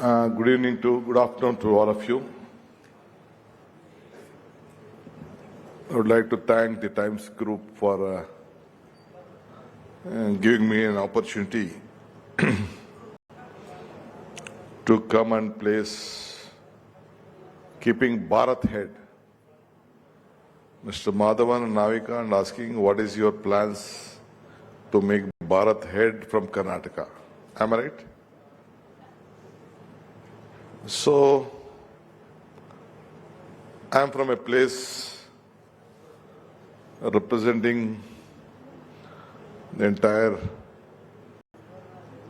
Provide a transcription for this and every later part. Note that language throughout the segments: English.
Good afternoon to all of you. I would like to thank the Times Group for giving me an opportunity to come and place keeping Bharat head. Mr. Madhavan Navika and asking what is your plans to make Bharat head from Karnataka. Am I right? So, I am from a place representing the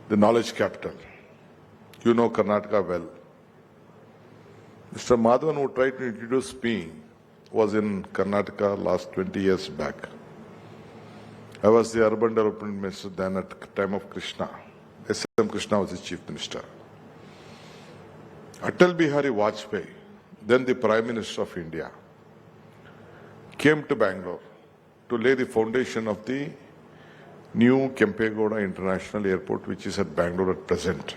knowledge capital. You know Karnataka well. Mr. Madhavan, who tried to introduce me, was in Karnataka last 20 years back. I was the urban development minister then at the time of Krishna. S.M. Krishna was the chief minister. Atal Bihari Vajpayee, then the Prime Minister of India, came to Bangalore to lay the foundation of the new Kempegowda International Airport, which is at Bangalore at present.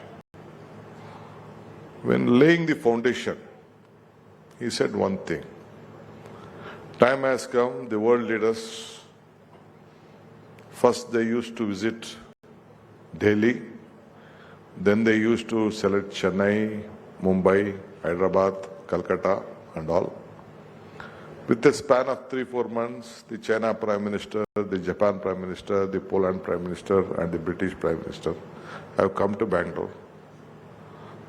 When laying the foundation, he said one thing. Time has come, the world leaders, first they used to visit Delhi, then they used to select Chennai, Mumbai, Hyderabad, Calcutta and all. With a span of 3-4 months, the China Prime Minister, the Japan Prime Minister, the Poland Prime Minister and the British Prime Minister have come to Bangalore.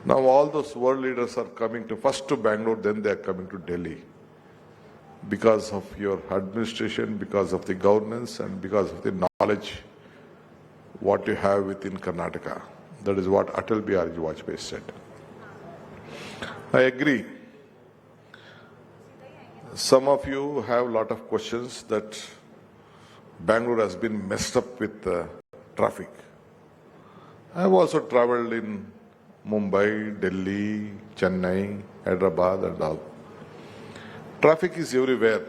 Now all those world leaders are coming first to Bangalore, then they are coming to Delhi. Because of your administration, because of the governance and because of the knowledge what you have within Karnataka. That is what Atal Bihari Vajpayee said. I agree. Some of you have a lot of questions that Bangalore has been messed up with traffic. I have also traveled in Mumbai, Delhi, Chennai, Hyderabad and all. Traffic is everywhere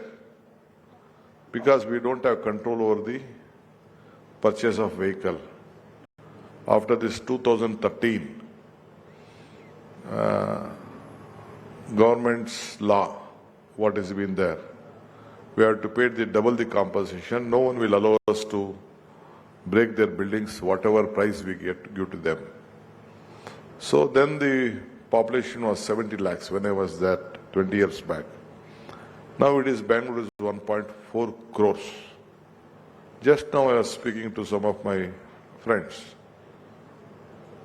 because we don't have control over the purchase of vehicle. After this 2013 government's law, what has been there, we have to pay double the compensation. No one will allow us to break their buildings, whatever price we give to them. So then the population was 70 lakhs when I was there 20 years back. Now it is Bangalore is 1.4 crores. Just now I was speaking to some of my friends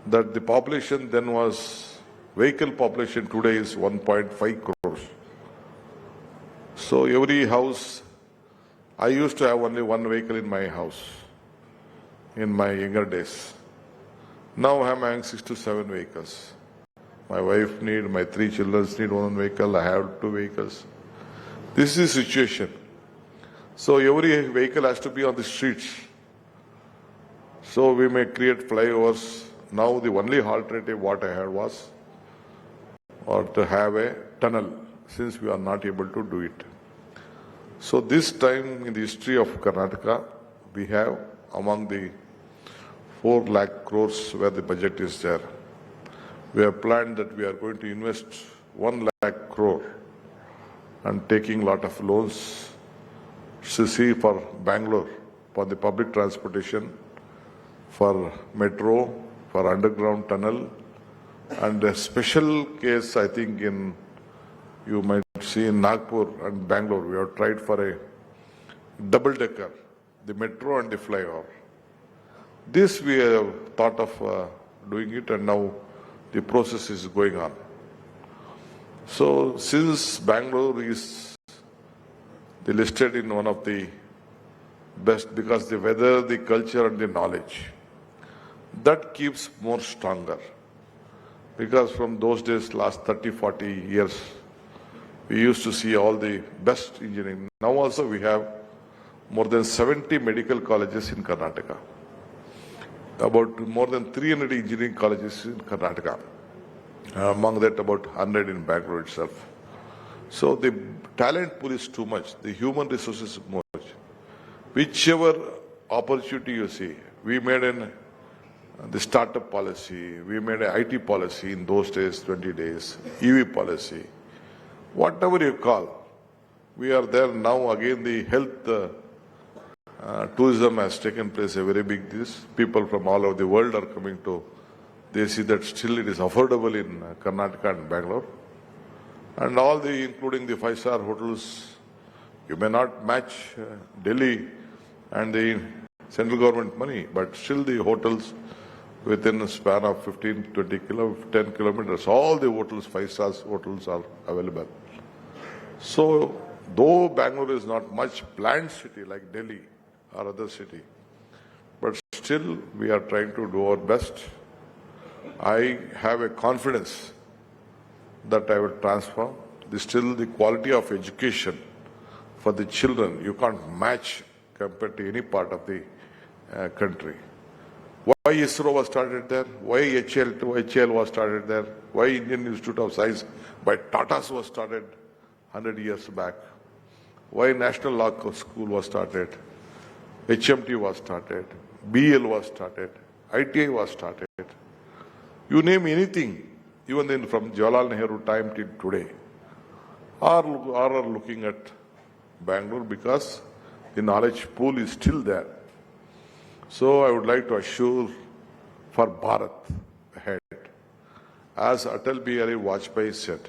that the population then was, vehicle population today is 1.5 crores. So every house, I used to have only one vehicle in my house in my younger days. Now I am having 6 to 7 vehicles. My wife needs, my 3 children need one vehicle, I have 2 vehicles. This is the situation. So every vehicle has to be on the streets. So we may create flyovers. Now the only alternative what I had was or to have a tunnel, since we are not able to do it. So this time in the history of Karnataka, we have among the 4 lakh crores where the budget is there. We have planned that we are going to invest 1 lakh crore and taking lot of loans to see for Bangalore, for the public transportation, for metro, for underground tunnel, and a special case I think you might see in Nagpur and Bangalore, we have tried for a double-decker, the metro and the flyover. This we have thought of doing it and now the process is going on. So since Bangalore is listed in one of the best because the weather, the culture and the knowledge, that keeps more stronger. Because from those days, last 30, 40 years, we used to see all the best engineering. Now also we have more than 70 medical colleges in Karnataka. About more than 300 engineering colleges in Karnataka. Among that about 100 in Bangalore itself. So the talent pool is too much, the human resources is much. Whichever opportunity you see, we made an the startup policy, we made an IT policy in those days, 20 days, EV policy, whatever you call. We are there now. Again, the health tourism has taken place, a very big this. People from all over the world are coming to, they see that still it is affordable in Karnataka and Bangalore. And all the, including the five-star hotels, you may not match Delhi and the central government money, but still the hotels within a span of 15, 20 10 kilometers, all the hotels, five-star hotels are available. So, though Bangalore is not much planned city like Delhi or other city, but still we are trying to do our best. I have a confidence that I will transform. Still the quality of education for the children, you can't match compared to any part of the country. Why ISRO was started there? Why HAL was started there? Why Indian Institute of Science by Tatas was started 100 years back? Why National Law School was started? HMT was started. BL was started. ITI was started. You name anything, even then from Jawaharlal Nehru time till today, are looking at Bangalore because the knowledge pool is still there. So I would like to assure for Bharat ahead, as Atal Bihari Vajpayee said,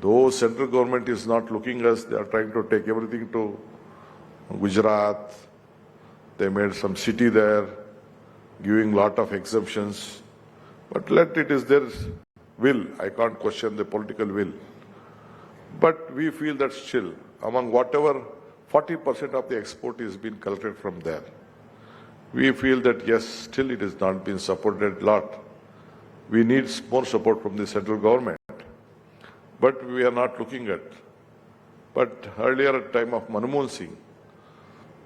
though central government is not looking us, they are trying to take everything to Gujarat. They made some city there, giving lot of exemptions. But let it is their will. I can't question the political will. But we feel that still, among whatever 40% of the export is being collected from there, we feel that yes, still it has not been supported a lot. We need more support from the central government. But we are not looking at. But earlier at time of Manmohan Singh,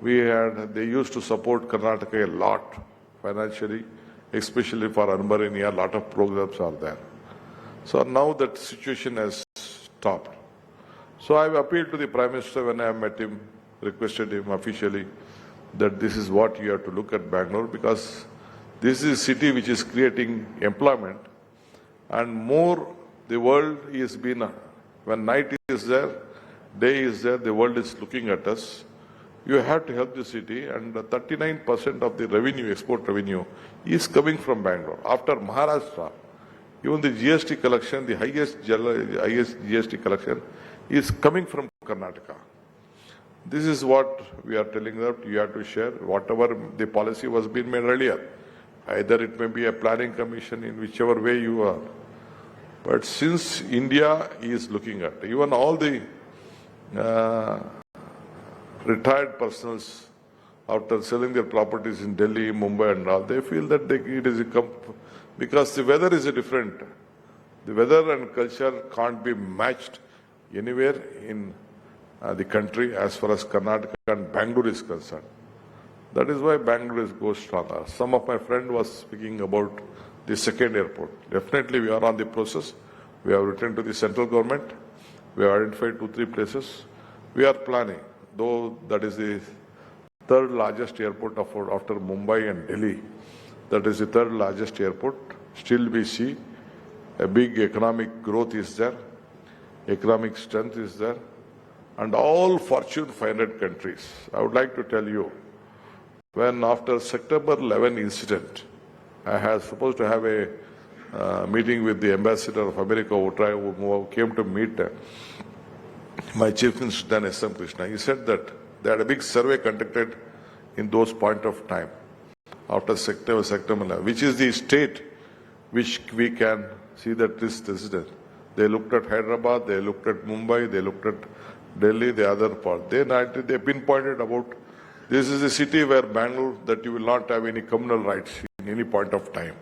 they used to support Karnataka a lot financially, especially for Anbarania, a lot of programs are there. So now that situation has stopped. So I have appealed to the Prime Minister when I met him, requested him officially that this is what you have to look at Bangalore, because this is a city which is creating employment, and more the world is been, when night is there, day is there, the world is looking at us. You have to help the city, and 39% of the revenue, export revenue, is coming from Bangalore. After Maharashtra, even the GST collection, the highest GST collection is coming from Karnataka. This is what we are telling them. You have to share whatever the policy was being made earlier. Either it may be a planning commission in whichever way you are. But since India is looking at, even all the retired persons, after selling their properties in Delhi, Mumbai and all, they feel that it is because the weather is different. The weather and culture can't be matched anywhere in the country as far as Karnataka and Bangalore is concerned. That is why Bangalore goes stronger. Some of my friend was speaking about the second airport. Definitely we are on the process. We have written to the central government. We have identified 2-3 places. We are planning, though that is the third largest airport after Mumbai and Delhi. That is the third largest airport. Still we see a big economic growth is there. Economic strength is there. And all Fortune 500 countries. I would like to tell you, when after September 11 incident, I was supposed to have a meeting with the ambassador of America who came to meet my chief minister then S.M. Krishna. He said that they had a big survey conducted in those point of time after September 11, which is the state which we can see that this incident. They looked at Hyderabad, they looked at Mumbai, they looked at Delhi, the other part. They pinpointed about this is a city where Bangalore that you will not have any communal rights in any point of time.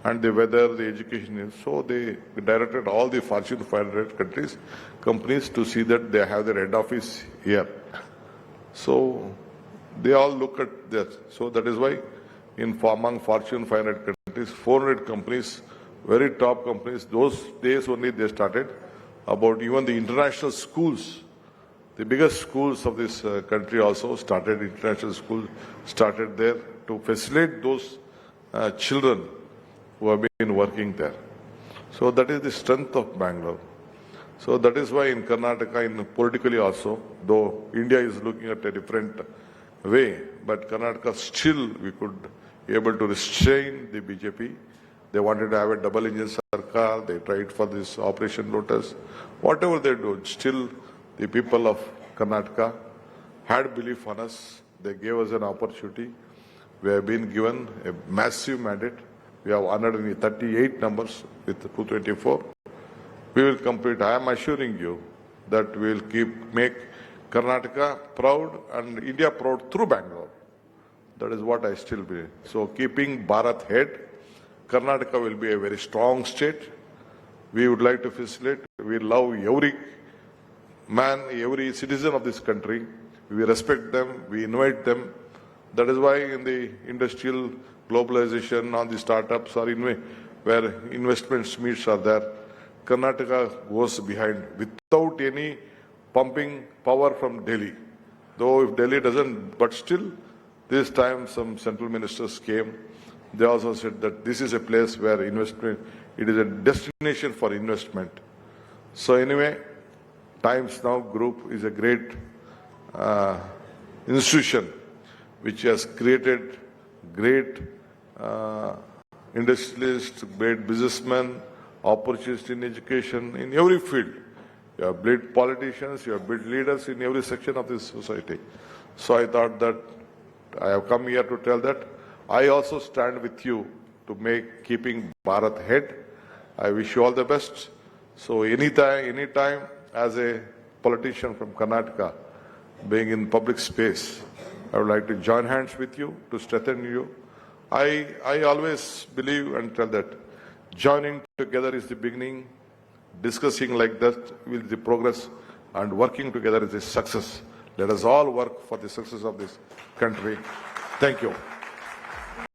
And the weather, the education is. So they directed all the Fortune 500 companies to see that they have their head office here. So they all look at that. So that is why among Fortune 500 countries, 400 companies, very top companies, those days only they started about even the international schools. The biggest schools of this country also started, international schools started there to facilitate those children who have been working there. So that is the strength of Bangalore. So that is why in Karnataka, in politically also, though India is looking at a different way, but Karnataka still we could be able to restrain the BJP. They wanted to have a double engine sarkar. They tried for this Operation Lotus. Whatever they do, still the people of Karnataka had belief on us. They gave us an opportunity. We have been given a massive mandate. We have 138 numbers with 224. We will complete. I am assuring you that we will make Karnataka proud and India proud through Bangalore. That is what I still believe. So keeping Bharat head, Karnataka will be a very strong state. We would like to facilitate. We love every man, every citizen of this country. We respect them. We invite them. That is why in the industrial globalization, on the startups or where investments meets are there, Karnataka goes behind without any pumping power from Delhi. Though if Delhi doesn't, but still, this time some central ministers came. They also said that this is a place where investment, it is a destination for investment. So anyway, Times Now Group is a great institution which has created great industrialists, great businessmen, opportunities in education, in every field. You have built politicians, you have built leaders in every section of this society. So I thought that I have come here to tell that I also stand with you to make keeping Bharat head. I wish you all the best. So anytime as a politician from Karnataka, being in public space, I would like to join hands with you to strengthen you. I always believe and tell that joining together is the beginning, discussing like that will the progress, and working together is the success. Let us all work for the success of this country. Thank you.